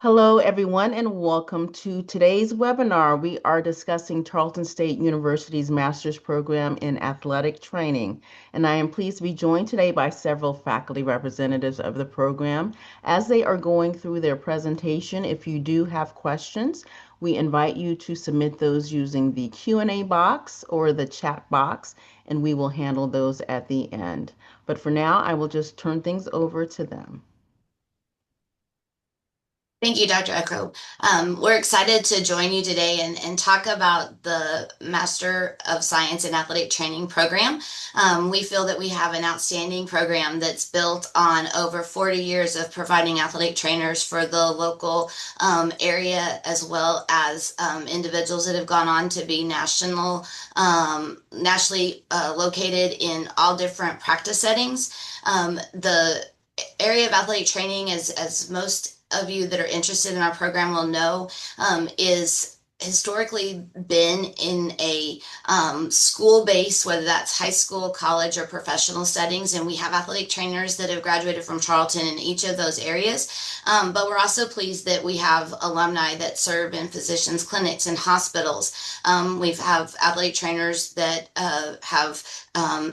Hello, everyone, and welcome to today's webinar. We are discussing Tarleton State University's master's program in athletic training, and I am pleased to be joined today by several faculty representatives of the program. As they are going through their presentation, if you do have questions, we invite you to submit those using the Q&A box or the chat box, and we will handle those at the end. But for now, I will just turn things over to them. Thank you, Dr. Echo. We're excited to join you today and talk about the Master of Science in Athletic Training program. We feel that we have an outstanding program that's built on over 40 years of providing athletic trainers for the local area, as well as individuals that have gone on to be nationally located in all different practice settings. The area of athletic training, as most of you that are interested in our program will know, is historically been in a school base, whether that's high school, college, or professional settings. And we have athletic trainers that have graduated from Tarleton in each of those areas. But we're also pleased that we have alumni that serve in physicians' clinics and hospitals. We have athletic trainers that have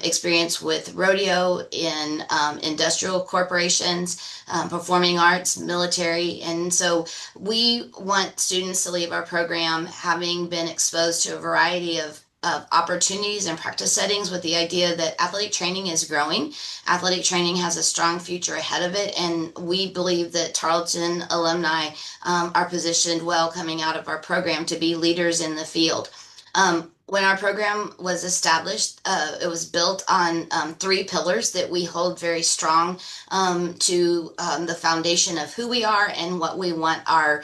experience with rodeo in industrial corporations, performing arts, military. And so we want students to leave our program having been exposed to a variety of opportunities and practice settings with the idea that athletic training is growing. Athletic training has a strong future ahead of it, and we believe that Tarleton alumni are positioned well coming out of our program to be leaders in the field. When our program was established, it was built on three pillars that we hold very strong to the foundation of who we are and what we want our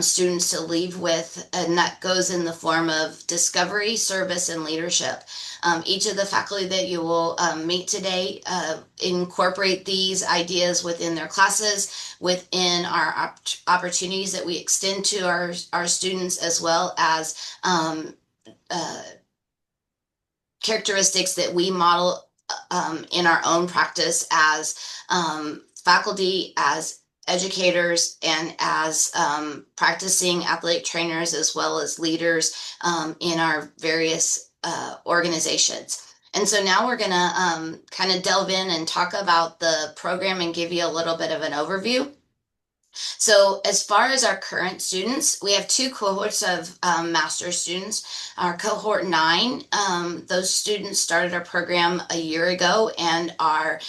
students to leave with. And that goes in the form of discovery, service, and leadership. Each of the faculty that you will meet today incorporate these ideas within their classes, within our opportunities that we extend to our students, as well as uh, characteristics that we model in our own practice as faculty, as educators, and as practicing athletic trainers, as well as leaders in our various organizations. And so now we're going to kind of delve in and talk about the program and give you a little bit of an overview. So as far as our current students, we have two cohorts of master's students. Our cohort 9, those students started our program a year ago and are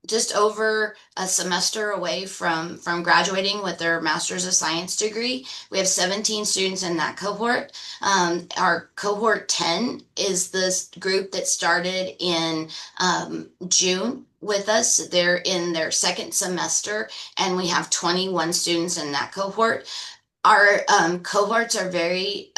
just over a semester away from graduating with their Master's of Science degree. We have 17 students in that cohort. Our cohort 10 is this group that started in June with us. They're in their second semester, and we have 21 students in that cohort. Our cohorts are very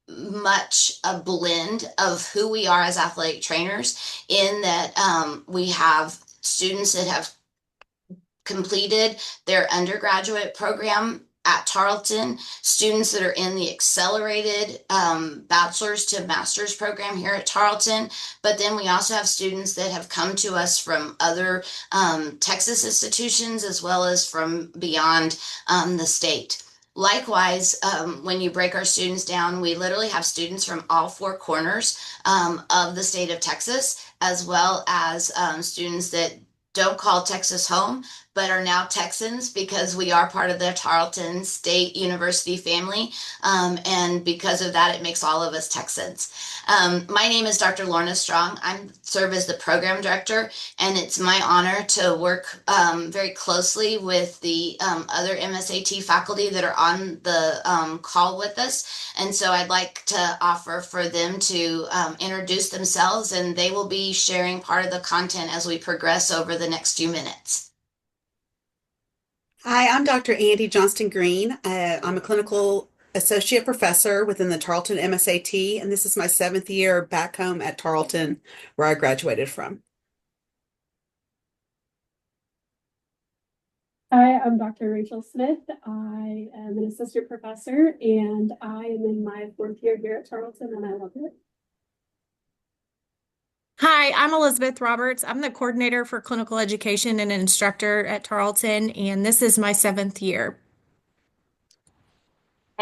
much a blend of who we are as athletic trainers, in that we have students that have completed their undergraduate program at Tarleton, students that are in the accelerated bachelor's to master's program here at Tarleton. But then we also have students that have come to us from other Texas institutions, as well as from beyond the state. Likewise, when you break our students down, we literally have students from all four corners of the state of Texas, as well as students that don't call Texas home, but are now Texans because we are part of the Tarleton State University family. And because of that, it makes all of us Texans. My name is Dr. Lorna Strong. I serve as the program director, and it's my honor to work very closely with the other MSAT faculty that are on the call with us. And so I'd like to offer for them to introduce themselves, and they will be sharing part of the content as we progress over the next few minutes. Hi, I'm Dr. Andy Johnston Green. I'm a clinical associate professor within the Tarleton MSAT, and this is my 7th year back home at Tarleton, where I graduated from. Hi, I'm Dr. Rachel Smith. I am an assistant professor, and I am in my 4th year here at Tarleton, and I love it. Hi, I'm Elizabeth Roberts. I'm the coordinator for clinical education and an instructor at Tarleton, and this is my 7th year.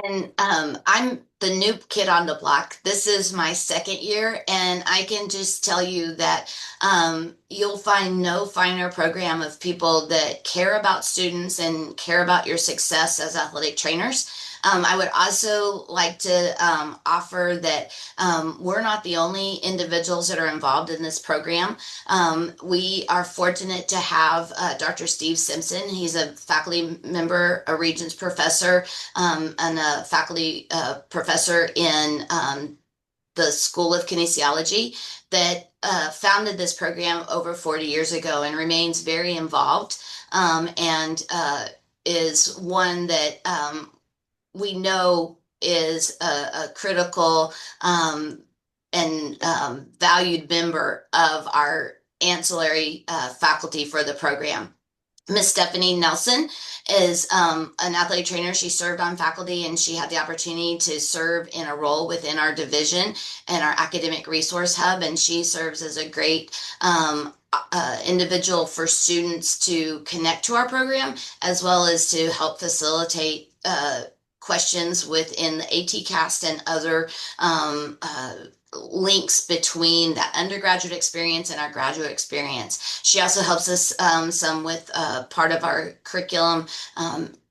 And I'm the new kid on the block. This is my second year, and I can just tell you that you'll find no finer program of people that care about students and care about your success as athletic trainers. I would also like to offer that we're not the only individuals that are involved in this program. We are fortunate to have Dr. Steve Simpson. He's a faculty member, a Regents professor, and a faculty professor in the School of Kinesiology that founded this program over 40 years ago and remains very involved, and is one that we know is a critical and valued member of our ancillary faculty for the program. Miss Stephanie Nelson is an athletic trainer. She served on faculty and she had the opportunity to serve in a role within our division and our academic resource hub. And she serves as a great individual for students to connect to our program, as well as to help facilitate questions within the AT cast and other links between that undergraduate experience and our graduate experience. She also helps us some with part of our curriculum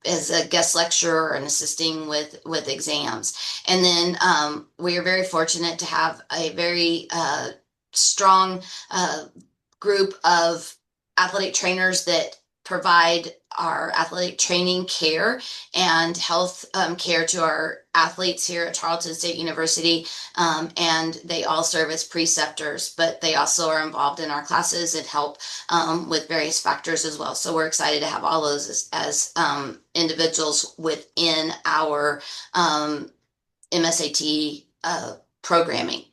as a guest lecturer and assisting with exams. And then we are very fortunate to have a very strong group of athletic trainers that provide our athletic training care and health care to our athletes here at Tarleton State University. And they all serve as preceptors, but they also are involved in our classes and help with various factors as well. So we're excited to have all those as individuals within our MSAT programming.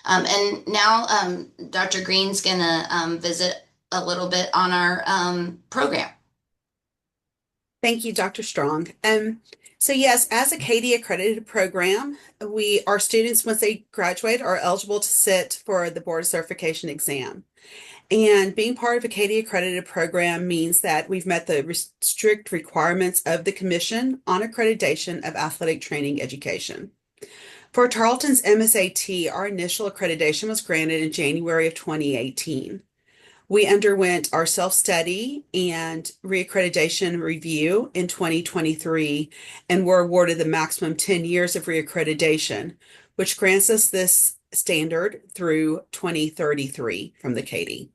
And now Dr. Green's going to visit a little bit on our program. Thank you, Dr. Strong. So yes, as a KD accredited program, our students, once they graduate, are eligible to sit for the board certification exam. And being part of a KD accredited program means that we've met the strict requirements of the Commission on Accreditation of Athletic Training Education. For Tarleton's MSAT, our initial accreditation was granted in January of 2018. We underwent our self-study and reaccreditation review in 2023 and were awarded the maximum 10 years of reaccreditation, which grants us this standard through 2033 from the KD.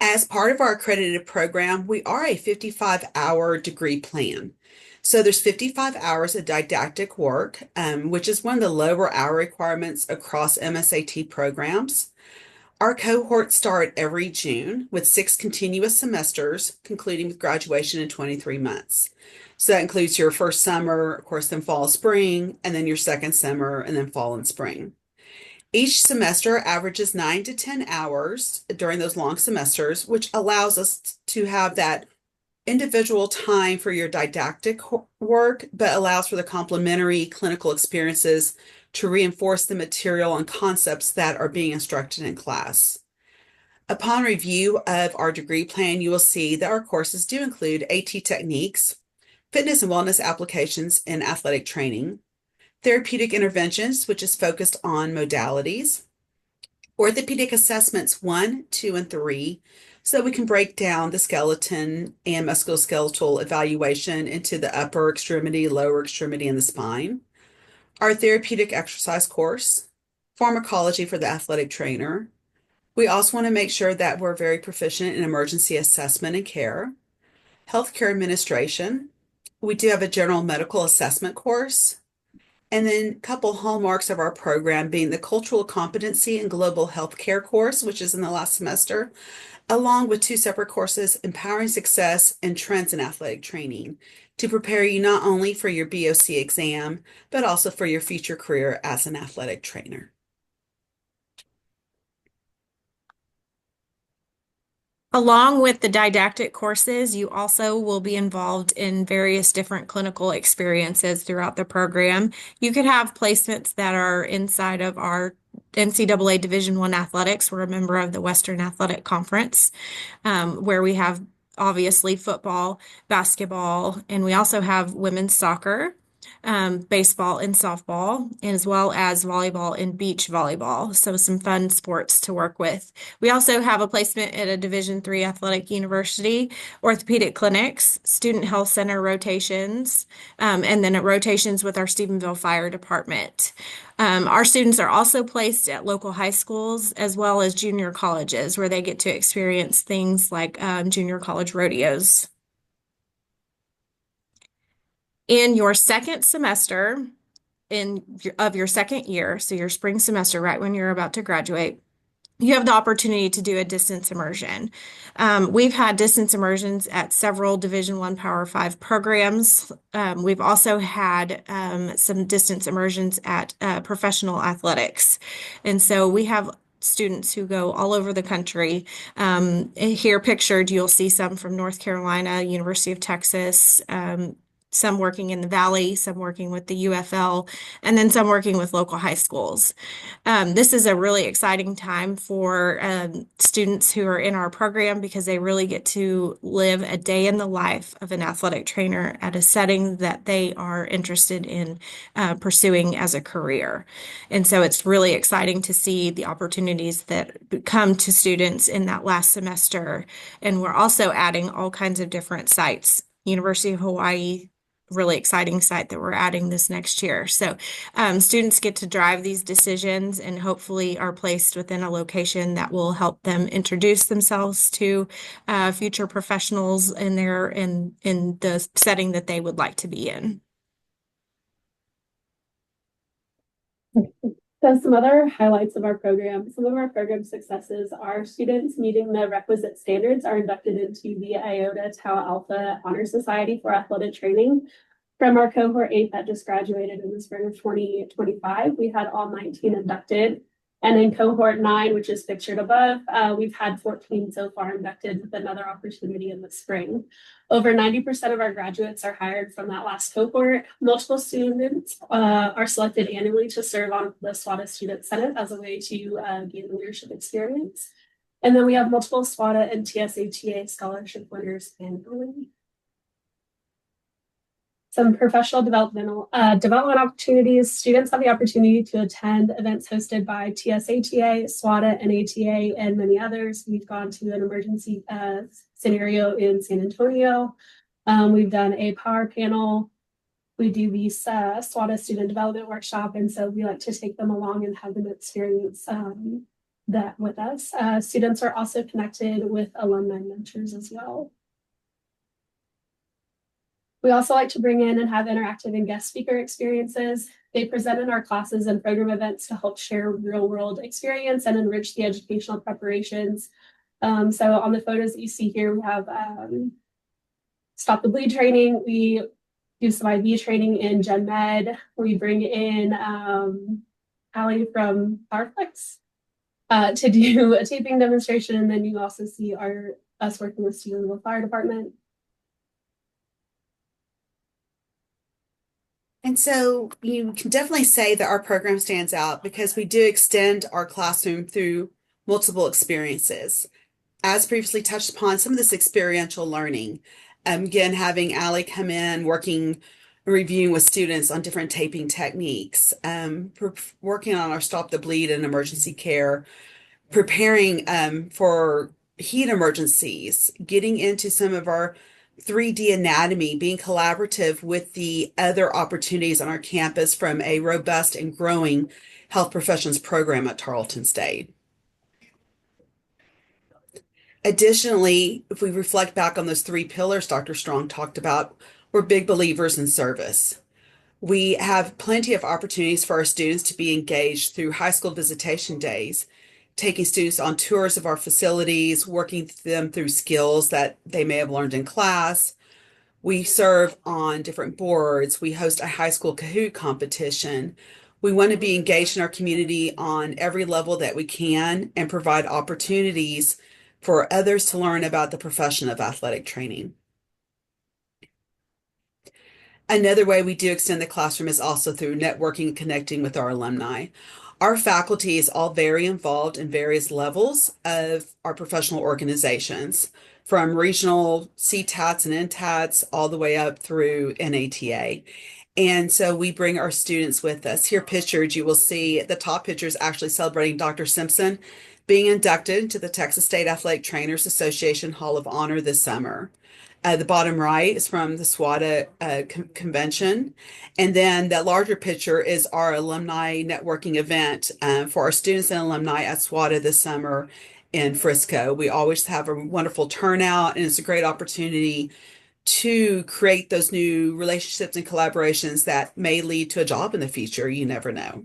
As part of our accredited program, we are a 55-hour degree plan. So there's 55 hours of didactic work, which is one of the lower hour requirements across MSAT programs. Our cohorts start every June with 6 continuous semesters, concluding with graduation in 23 months. So that includes your first summer, of course, then fall, spring, and then your second summer, and then fall and spring. Each semester averages 9 to 10 hours during those long semesters, which allows us to have that individual time for your didactic work, but allows for the complementary clinical experiences to reinforce the material and concepts that are being instructed in class. Upon review of our degree plan, you will see that our courses do include AT techniques, fitness and wellness applications in athletic training, therapeutic interventions, which is focused on modalities, orthopedic assessments 1, 2, and 3, so we can break down the skeleton and musculoskeletal evaluation into the upper extremity, lower extremity, and the spine. Our therapeutic exercise course, pharmacology for the athletic trainer. We also want to make sure that we're very proficient in emergency assessment and care. Healthcare administration. We do have a general medical assessment course. And then a couple hallmarks of our program being the cultural competency and global healthcare course, which is in the last semester, along with 2 separate courses, Empowering Success and Trends in Athletic Training, to prepare you not only for your BOC exam, but also for your future career as an athletic trainer. Along with the didactic courses, you also will be involved in various different clinical experiences throughout the program. You could have placements that are inside of our NCAA Division I athletics. We're a member of the Western Athletic Conference, where we have obviously football, basketball, and we also have women's soccer, baseball and softball, as well as volleyball and beach volleyball. So some fun sports to work with. We also have a placement at a Division III athletic university, orthopedic clinics, student health center rotations, and then rotations with our Stephenville Fire Department. Our students are also placed at local high schools as well as junior colleges where they get to experience things like junior college rodeos. In your second semester of your second year, so your spring semester, right when you're about to graduate, you have the opportunity to do a distance immersion. We've had distance immersions at several Division I Power 5 programs. We've also had some distance immersions at professional athletics. And so we have students who go all over the country. Here pictured, you'll see some from North Carolina, University of Texas, some working in the Valley, some working with the UFL, and then some working with local high schools. This is a really exciting time for students who are in our program because they really get to live a day in the life of an athletic trainer at a setting that they are interested in pursuing as a career. And so it's really exciting to see the opportunities that come to students in that last semester. And we're also adding all kinds of different sites. University of Hawaii, really exciting site that we're adding this next year. So students get to drive these decisions and hopefully are placed within a location that will help them introduce themselves to future professionals in the setting that they would like to be in. So some other highlights of our program, some of our program successes are students meeting the requisite standards are inducted into the Iota Tau Alpha Honor Society for Athletic Training. From our cohort 8 that just graduated in the spring of 2025, we had all 19 inducted. And in cohort 9, which is pictured above, we've had 14 so far inducted with another opportunity in the spring. Over 90% of our graduates are hired from that last cohort. Multiple students are selected annually to serve on the SWATA Student Senate as a way to gain leadership experience. And then we have multiple SWATA and TSATA scholarship winners annually. Some professional development opportunities. Students have the opportunity to attend events hosted by TSATA, SWATA, NATA, and many others. We've gone to an emergency scenario in San Antonio. We've done a power panel. We do these SWATA student development workshop, and so we like to take them along and have them experience that with us. Students are also connected with alumni mentors as well. We also like to bring in and have interactive and guest speaker experiences. They present in our classes and program events to help share real world experience and enrich the educational preparations. So on the photos that you see here, we have Stop the Bleed training. We do some IV training in Gen Med. We bring in Allie from Powerflex to do a taping demonstration. And then you also see us working with Stephenville Fire Department. And so you can definitely say that our program stands out because we do extend our classroom through multiple experiences. As previously touched upon, some of this experiential learning, again, having Allie come in, reviewing with students on different taping techniques, working on our Stop the Bleed and emergency care, preparing for heat emergencies, getting into some of our 3D anatomy, being collaborative with the other opportunities on our campus from a robust and growing health professions program at Tarleton State. Additionally, if we reflect back on those 3 pillars Dr. Strong talked about, we're big believers in service. We have plenty of opportunities for our students to be engaged through high school visitation days, taking students on tours of our facilities, working them through skills that they may have learned in class. We serve on different boards. We host a high school Kahoot competition. We want to be engaged in our community on every level that we can and provide opportunities for others to learn about the profession of athletic training. Another way we do extend the classroom is also through networking and connecting with our alumni. Our faculty is all very involved in various levels of our professional organizations. from regional CTATs and NTATs all the way up through NATA. And so we bring our students with us. Here pictured, you will see the top picture is actually celebrating Dr. Simpson being inducted into the Texas State Athletic Trainers Association Hall of Honor this summer. The bottom right is from the SWATA convention. And then that larger picture is our alumni networking event for our students and alumni at SWATA this summer in Frisco. We always have a wonderful turnout, and it's a great opportunity to create those new relationships and collaborations that may lead to a job in the future. You never know.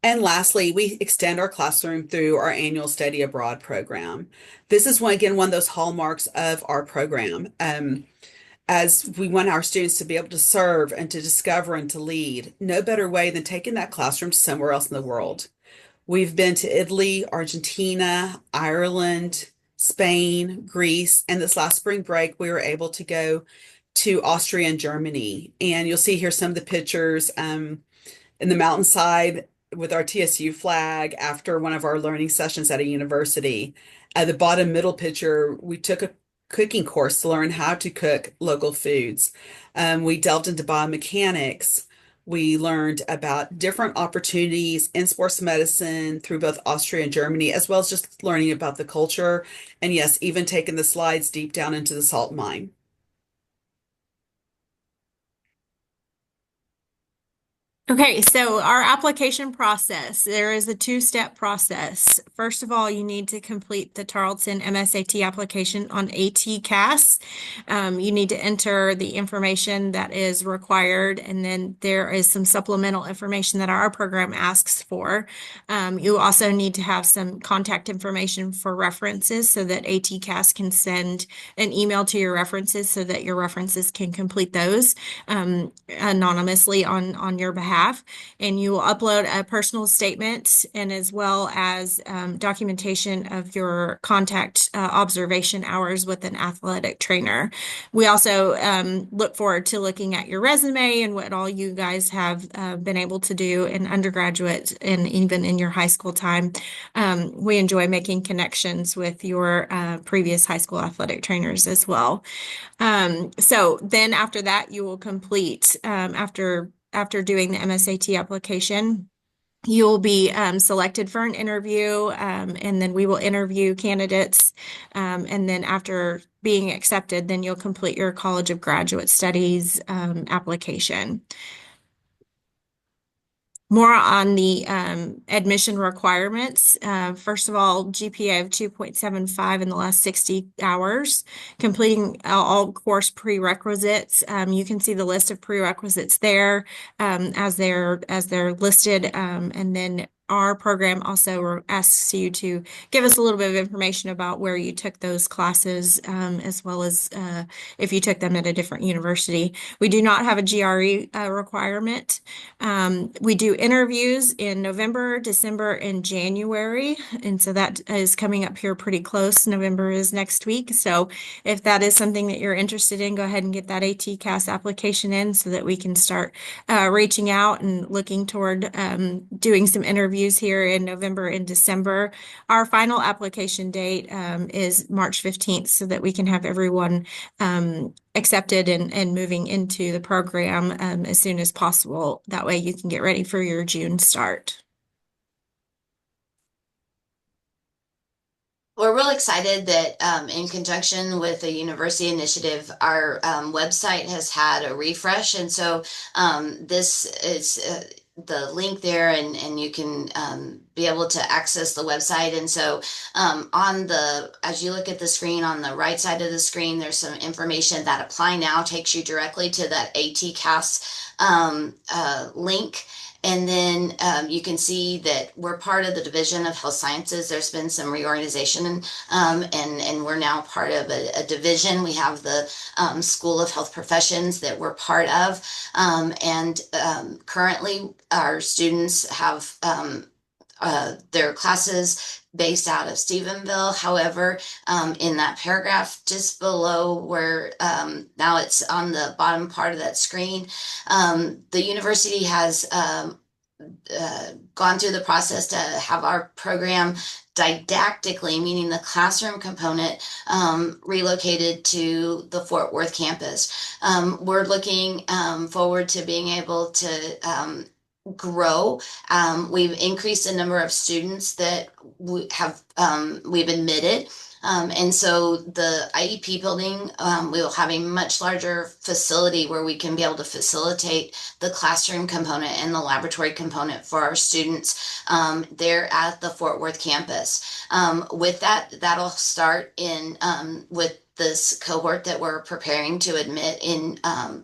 And lastly, we extend our classroom through our annual study abroad program. This is one of those hallmarks of our program. As we want our students to be able to serve and to discover and to lead, no better way than taking that classroom to somewhere else in the world. We've been to Italy, Argentina, Ireland, Spain, Greece, and this last spring break, we were able to go to Austria and Germany. And you'll see here some of the pictures in the mountainside with our TSU flag after one of our learning sessions at a university. At the bottom middle picture, we took a cooking course to learn how to cook local foods. We delved into biomechanics. We learned about different opportunities in sports medicine through both Austria and Germany, as well as just learning about the culture. And yes, even taking the slides deep down into the salt mine. Okay, so our application process, there is a two-step process. First of all, you need to complete the Tarleton MSAT application on ATCAS. You need to enter the information that is required, and then there is some supplemental information that our program asks for. You also need to have some contact information for references so that ATCAS can send an email to your references so that your references can complete those anonymously on your behalf. And you will upload a personal statement and as well as documentation of your contact observation hours with an athletic trainer. We also look forward to looking at your resume and what all you guys have been able to do in undergraduate and even in your high school time. We enjoy making connections with your previous high school athletic trainers as well. So then after that, you will complete after doing the MSAT application, you'll be selected for an interview, and then we will interview candidates. And then after being accepted, then you'll complete your College of Graduate Studies application. More on the admission requirements. First of all, GPA of 2.75 in the last 60 hours, completing all course prerequisites. You can see the list of prerequisites there as they're listed, and then our program also asks you to give us a little bit of information about where you took those classes, as well as if you took them at a different university. We do not have a GRE requirement. We do interviews in November, December, and January. And so that is coming up here pretty close. November is next week. So if that is something that you're interested in, go ahead and get that ATCAS application in so that we can start reaching out and looking toward doing some interviews here in November and December. Our final application date is March 15th so that we can have everyone accepted and moving into the program as soon as possible. That way you can get ready for your June start. We're real excited that in conjunction with the university initiative, our website has had a refresh. And so this is the link there, and you can be able to access the website. And so as you look at the screen, on the right side of the screen, there's some information that Apply Now takes you directly to that ATCAS link. And then you can see that we're part of the Division of Health Sciences. There's been some reorganization, and we're now part of a division. We have the School of Health Professions that we're part of. And currently, our students have their classes based out of Stephenville. However, in that paragraph just below where now it's on the bottom part of that screen, the university has gone through the process to have our program didactically, meaning the classroom component, relocated to the Fort Worth campus. We're looking forward to being able to grow. We've increased the number of students that we've admitted. And so the IEP building, we will have a much larger facility where we can be able to facilitate the classroom component and the laboratory component for our students there at the Fort Worth campus. With that, that'll start in with this cohort that we're preparing to admit in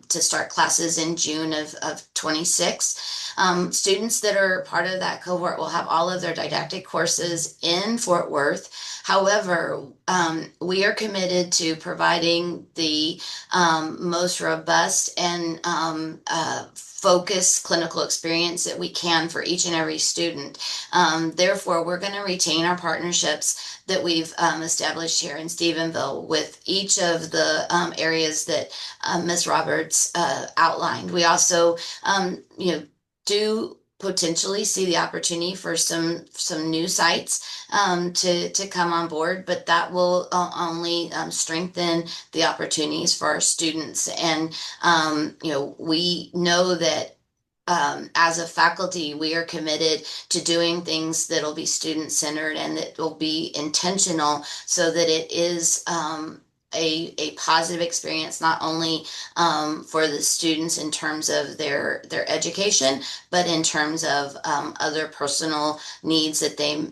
to start classes in June of 26. Students that are part of that cohort will have all of their didactic courses in Fort Worth. However, we are committed to providing the most robust and focused clinical experience that we can for each and every student. Therefore, we're going to retain our partnerships that we've established here in Stephenville with each of the areas that Ms. Roberts outlined. We also, do potentially see the opportunity for some new sites to come on board, but that will only strengthen the opportunities for our students. And we know that as a faculty, we are committed to doing things that'll be student-centered and that will be intentional so that it is a positive experience, not only for the students in terms of their education, but in terms of other personal needs that they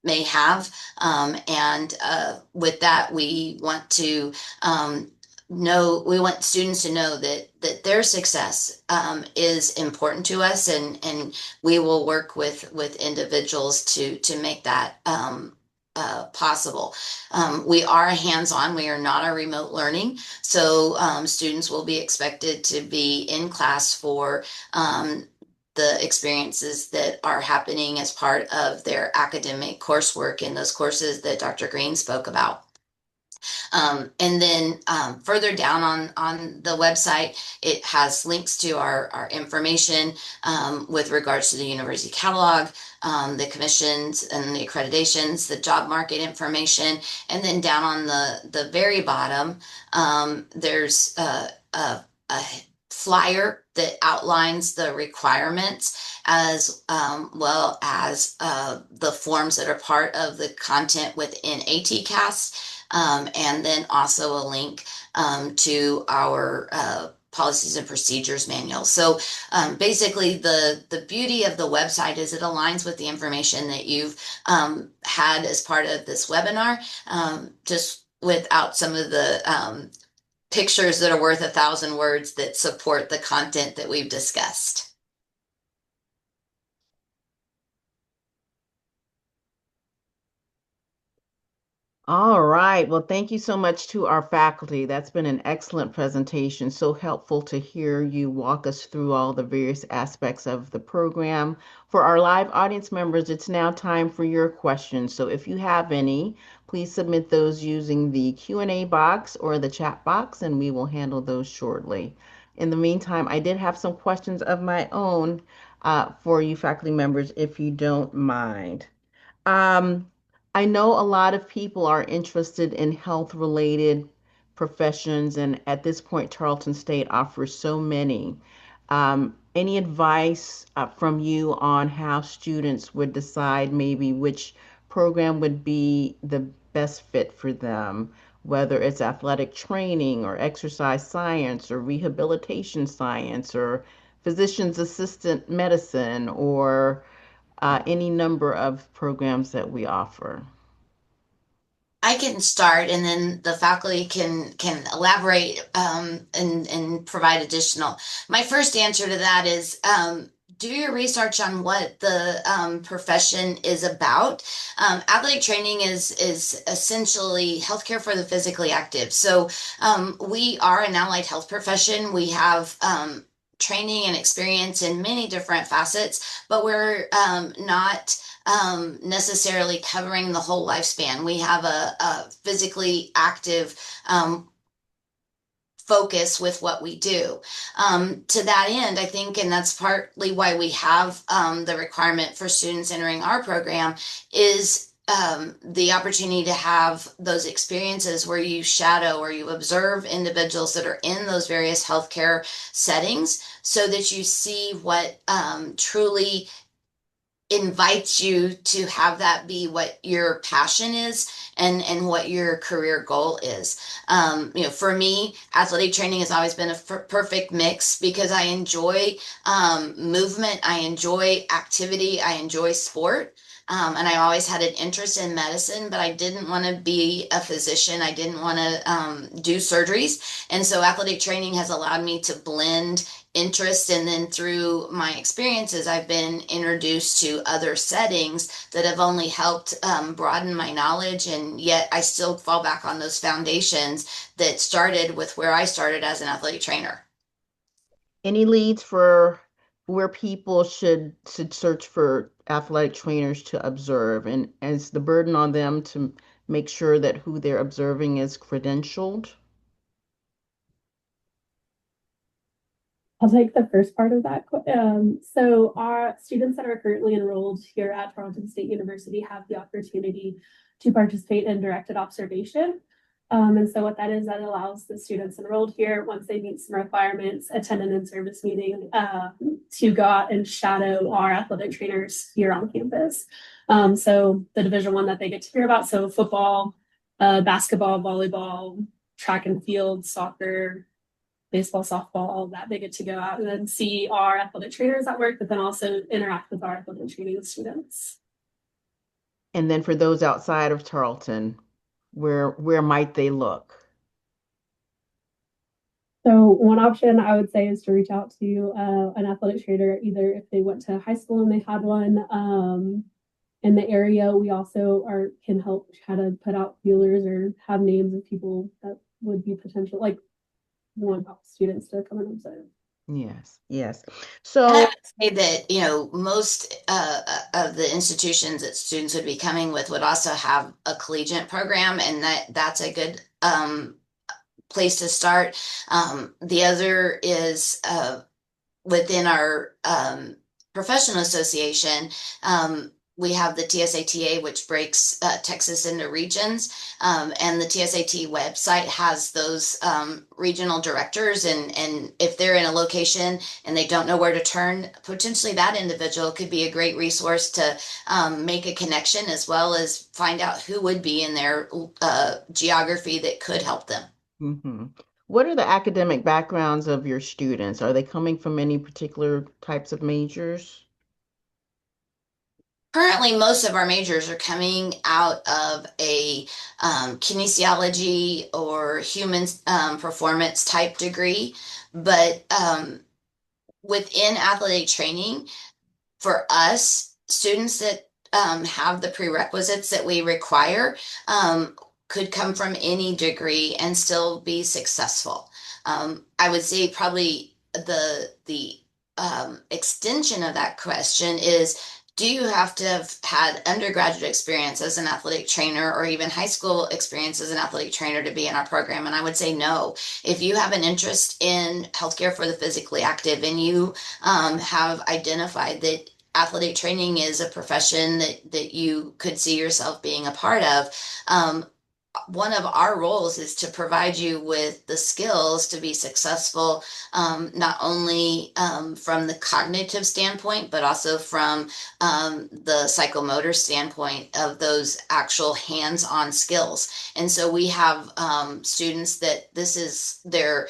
may have. And with that, we want to we want students to know that their success is important to us, and we will work with individuals to make that possible. We are hands-on. We are not a remote learning, so students will be expected to be in class for the experiences that are happening as part of their academic coursework in those courses that Dr. Green spoke about. And then further down on the website, it has links to our information with regards to the university catalog, the commissions and the accreditations, the job market information. And then down on the very bottom, there's a flyer that outlines the requirements as well as the forms that are part of the content within ATCAS. And then also a link to our policies and procedures manual. So basically the beauty of the website is it aligns with the information that you've had as part of this webinar, just without some of the pictures that are worth 1,000 words that support the content that we've discussed. All right. Well, thank you so much to our faculty. That's been an excellent presentation. So helpful to hear you walk us through all the various aspects of the program. For our live audience members, it's now time for your questions. So if you have any, please submit those using the Q&A box or the chat box, and we will handle those shortly. In the meantime, I did have some questions of my own for you faculty members, if you don't mind. Um, I know a lot of people are interested in health related professions, and at this point, Tarleton State offers so many. Any advice from you on how students would decide maybe which program would be the best fit for them, whether it's athletic training or exercise science or rehabilitation science or physician's assistant medicine or any number of programs that we offer. I can start, and then the faculty can elaborate and provide additional. My first answer to that is do your research on what the profession is about. Athletic training is essentially healthcare for the physically active. So we are an allied health profession. We have training and experience in many different facets, but we're not necessarily covering the whole lifespan. We have a physically active focus with what we do. To that end, I think, and that's partly why we have the requirement for students entering our program, is the opportunity to have those experiences where you shadow or you observe individuals that are in those various healthcare settings so that you see what truly invites you to have that be what your passion is and what your career goal is. For me, athletic training has always been a perfect mix because I enjoy movement, I enjoy activity, I enjoy sport. And I always had an interest in medicine, but I didn't want to be a physician. I didn't want to do surgeries. And so athletic training has allowed me to blend interest, and then through my experiences I've been introduced to other settings that have only helped broaden my knowledge, and yet I still fall back on those foundations that started with where I started as an athletic trainer. Any leads for where people should search for athletic trainers to observe, and is the burden on them to make sure that who they're observing is credentialed? I'll take the first part of that. So our students that are currently enrolled here at Tarleton State University have the opportunity to participate in directed observation. And so what that is, that allows the students enrolled here, once they meet some requirements, attend an in-service meeting, to go out and shadow our athletic trainers here on campus. So the Division I that they get to hear about, so football, basketball, volleyball, track and field, soccer, baseball, softball, all of that, they get to go out and then see our athletic trainers at work, but then also interact with our athletic training students. And then for those outside of Tarleton, where might they look? So one option I would say is to reach out to an athletic trainer, either if they went to high school and they had one in the area. We also can help kind of put out feelers or have names of people that would be potential, like want students to come and observe. Yes, yes. And I So, would say that, most of the institutions that students would be coming with would also have a collegiate program, and that's a good place to start. The other is within our professional association. We have the TSATA, which breaks Texas into regions, and the TSAT website has those regional directors. And if they're in a location and they don't know where to turn, potentially that individual could be a great resource to make a connection, as well as find out who would be in their geography that could help them. mhm. What are the academic backgrounds of your students? Are they coming from any particular types of majors? Currently, most of our majors are coming out of a kinesiology or human performance type degree, but within athletic training, for us, students that have the prerequisites that we require could come from any degree and still be successful. I would say probably the extension of that question is, do you have to have had undergraduate experience as an athletic trainer or even high school experience as an athletic trainer to be in our program? And I would say no. If you have an interest in healthcare for the physically active and you have identified that athletic training is a profession that you could see yourself being a part of, one of our roles is to provide you with the skills to be successful, not only from the cognitive standpoint, but also from the psychomotor standpoint of those actual hands-on skills. And so we have students that this is their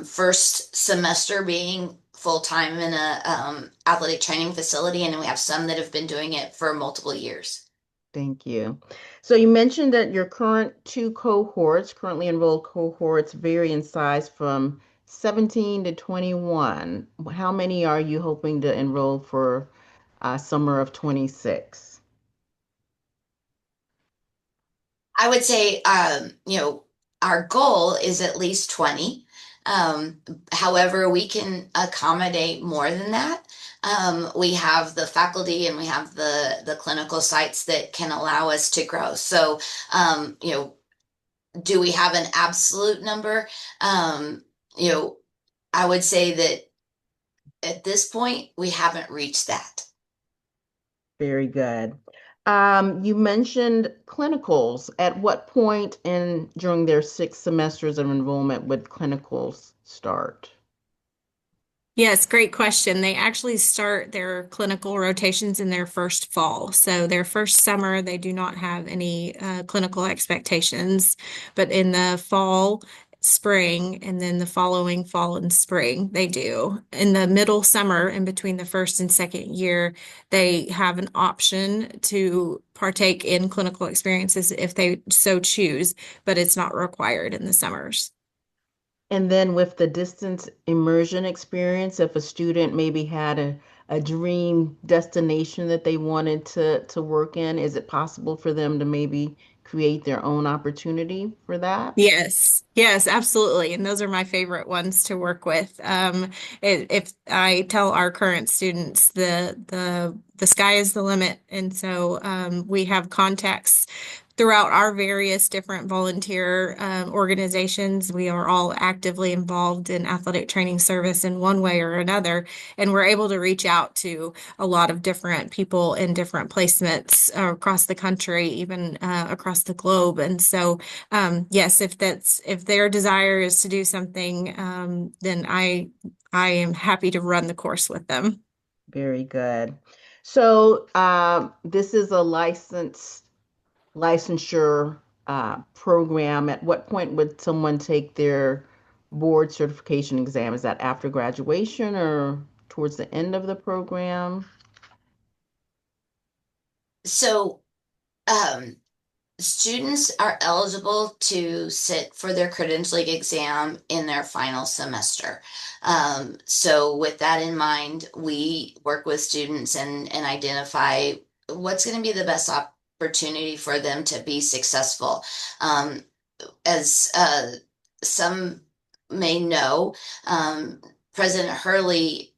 first semester being full-time in a athletic training facility, and we have some that have been doing it for multiple years. Thank you. So you mentioned that your current two cohorts, currently enrolled cohorts, vary in size from 17 to 21. How many are you hoping to enroll for summer of 26? I would say, our goal is at least 20. However, we can accommodate more than that. We have the faculty and we have the clinical sites that can allow us to grow. So, do we have an absolute number? Um, you know, I would say that at this point, we haven't reached that. Very good. You mentioned clinicals. At what point in during their 6 semesters of enrollment would clinicals start? Yes, great question. They actually start their clinical rotations in their first fall. So their first summer, they do not have any clinical expectations, but in the fall, spring, and then the following fall and spring, they do. In the middle summer, in between the first and second year, they have an option to partake in clinical experiences if they so choose, but it's not required in the summers. And then with the distance immersion experience, if a student maybe had a dream destination that they wanted to work in, is it possible for them to maybe create their own opportunity for that? Yes, yes, absolutely. And those are my favorite ones to work with. If I tell our current students the sky is the limit, and so we have contacts throughout our various different volunteer organizations. We are all actively involved in athletic training service in one way or another, and we're able to reach out to a lot of different people in different placements across the country, even across the globe. And so yes, if their desire is to do something, then I am happy to run the course with them. Very good. So this is a licensure program. At what point would someone take their board certification exam? Is that after graduation or towards the end of the program? So, um, students are eligible to sit for their credentialing exam in their final semester. So with that in mind, we work with students and identify what's going to be the best opportunity for them to be successful. Um, as some may know, President Hurley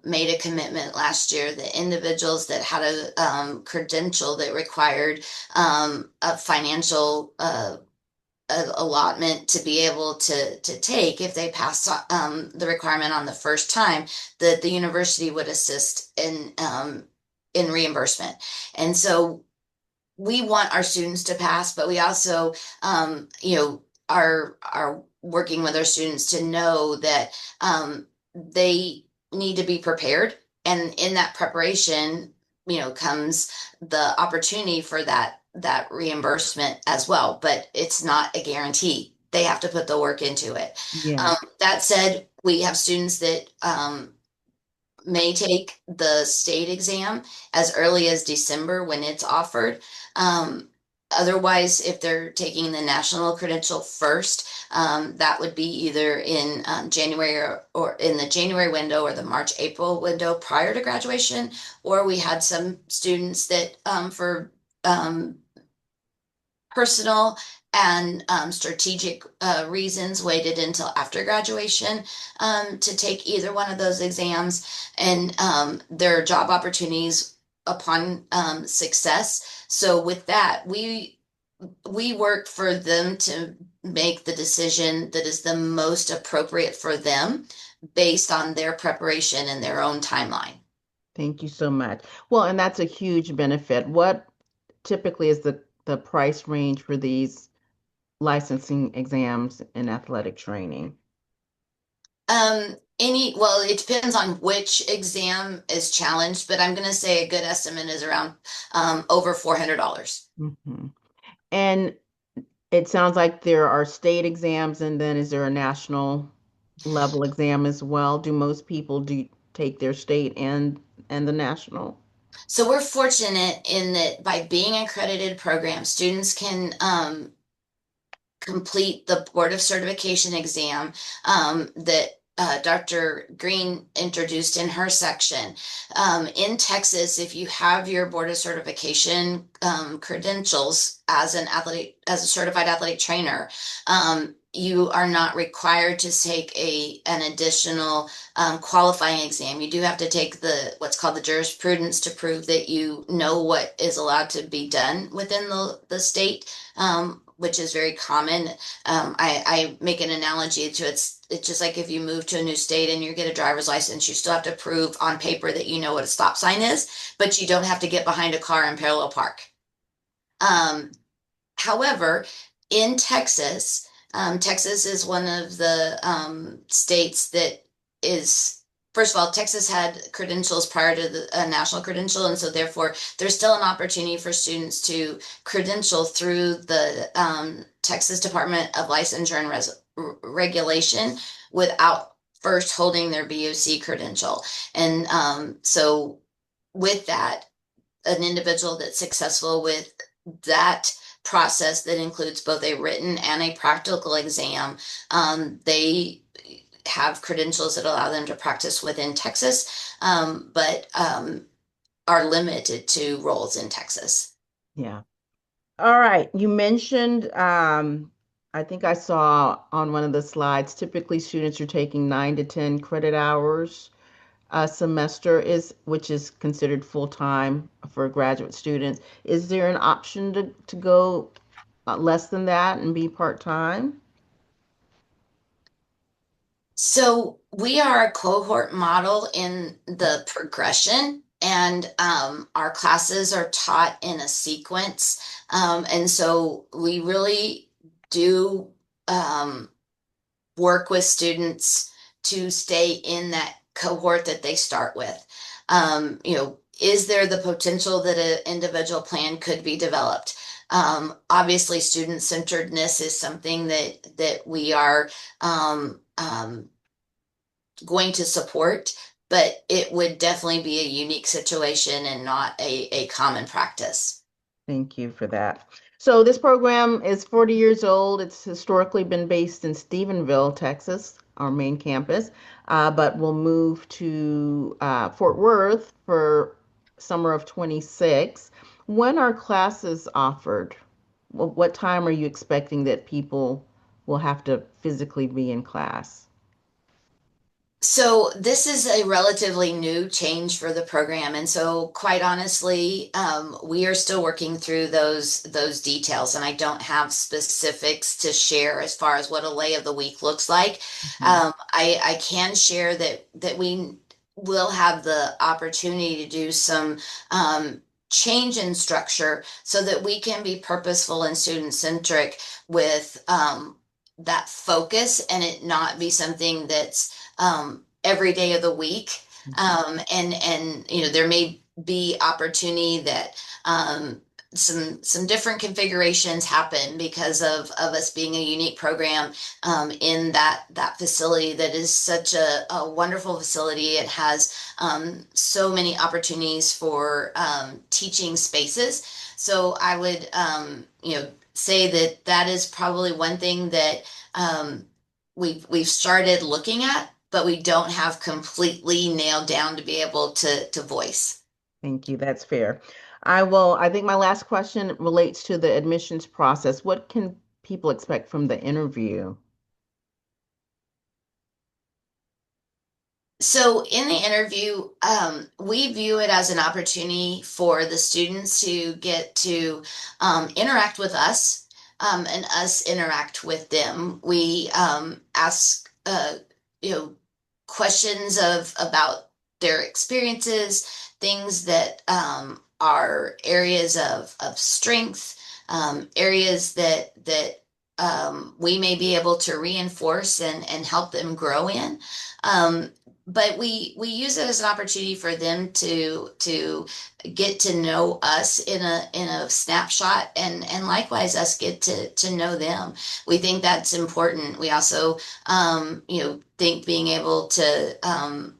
made a commitment last year that individuals that had a credential that required a financial allotment to be able to take if they passed the requirement on the first time, that the university would assist in reimbursement. And so we want our students to pass, but we also, are working with our students to know that they need to be prepared, and in that preparation, comes the opportunity for that reimbursement as well. But it's not a guarantee. They have to put the work into it. Yeah. That said, we have students that may take the state exam as early as December when it's offered. Um, Otherwise, if they're taking the national credential first, that would be either in January or in the January window or the March, April window prior to graduation. Or we had some students that for um, personal and strategic reasons waited until after graduation to take either one of those exams, and their job opportunities upon success. So with that, we work for them to make the decision that is the most appropriate for them based on their preparation and their own timeline. Thank you so much. Well, and that's a huge benefit. What typically is the price range for these licensing exams in athletic training? Well, it depends on which exam is challenged, but I'm going to say a good estimate is around over $400. Hmm. And it sounds like there are state exams, and then is there a national level exam as well? Do most people do take their state and the national? So we're fortunate in that by being an accredited program, students can complete the Board of Certification exam that Dr. Green introduced in her section. In Texas, if you have your Board of Certification credentials as as a certified athletic trainer, you are not required to take an additional qualifying exam. You do have to take what's called the jurisprudence to prove that you know what is allowed to be done within the state which is very common. I make an analogy to it's just like if you move to a new state and you get a driver's license, you still have to prove on paper that you know what a stop sign is, but you don't have to get behind a car and parallel park. Um, However, in Texas, Texas is one of the states that is, first of all, Texas had credentials prior to the national credential, and so therefore there's still an opportunity for students to credential through the Texas Department of Licensure and Regulation without first holding their BOC credential. And so with that, an individual that's successful with that process that includes both a written and a practical exam, they have credentials that allow them to practice within Texas, but are limited to roles in Texas. Yeah. All right. You mentioned, I think I saw on one of the slides, typically students are taking 9 to 10 credit hours a semester, which is considered full-time for graduate students. Is there an option to go less than that and be part-time? So we are a cohort model in the progression, and our classes are taught in a sequence. And so we really do work with students to stay in that cohort that they start with. Is there the potential that an individual plan could be developed? Obviously, student-centeredness is something that we are going to support, but it would definitely be a unique situation and not a common practice. Thank you for that. So this program is 40 years old. It's historically been based in Stephenville, Texas, our main campus, but we'll move to Fort Worth for summer of 26. When are classes offered? What time are you expecting that people will have to physically be in class? So this is a relatively new change for the program, and so quite honestly, we are still working through those details, and I don't have specifics to share as far as what a lay of the week looks like. Mhm. I can share that we will have the opportunity to do some change in structure so that we can be purposeful and student centric with that focus, and it not be something that's every day of the week. And there may be opportunity that some different configurations happen because of us being a unique program in that facility that is such a wonderful facility. It has so many opportunities for teaching spaces. So I would say that is probably one thing that we've started looking at, but we don't have completely nailed down to be able to voice. Thank you. That's fair. I think my last question relates to the admissions process. What can people expect from the interview? So in the interview, we view it as an opportunity for the students to get to interact with us, and us interact with them. We ask questions of about their experiences, things that are areas of strength, areas that we may be able to reinforce and help them grow in. But we use it as an opportunity for them to get to know us in a snapshot, and likewise us get to know them. We think that's important. We also think being able to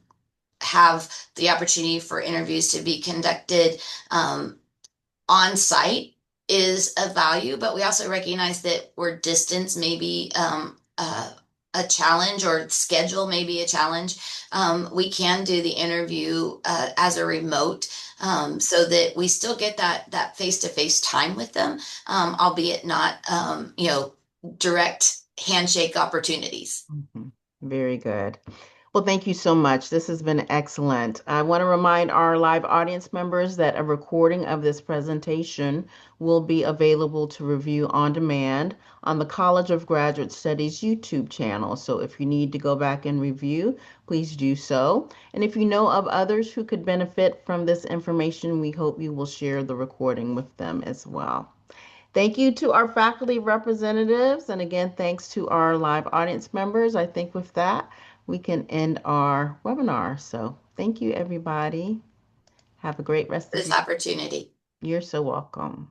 have the opportunity for interviews to be conducted on site is a value, but we also recognize that where distance may be a challenge, or schedule may be a challenge. We can do the interview as a remote, so that we still get that face-to-face time with them, albeit not direct handshake opportunities. Mhm. Very good. Well, thank you so much. This has been excellent. I want to remind our live audience members that a recording of this presentation will be available to review on demand on the College of Graduate Studies YouTube channel. So if you need to go back and review, please do so. And if you know of others who could benefit from this information, we hope you will share the recording with them as well. Thank you to our faculty representatives. And again, thanks to our live audience members. I think with that, we can end our webinar. So thank you, everybody. Have a great rest of This your. opportunity. You're so welcome.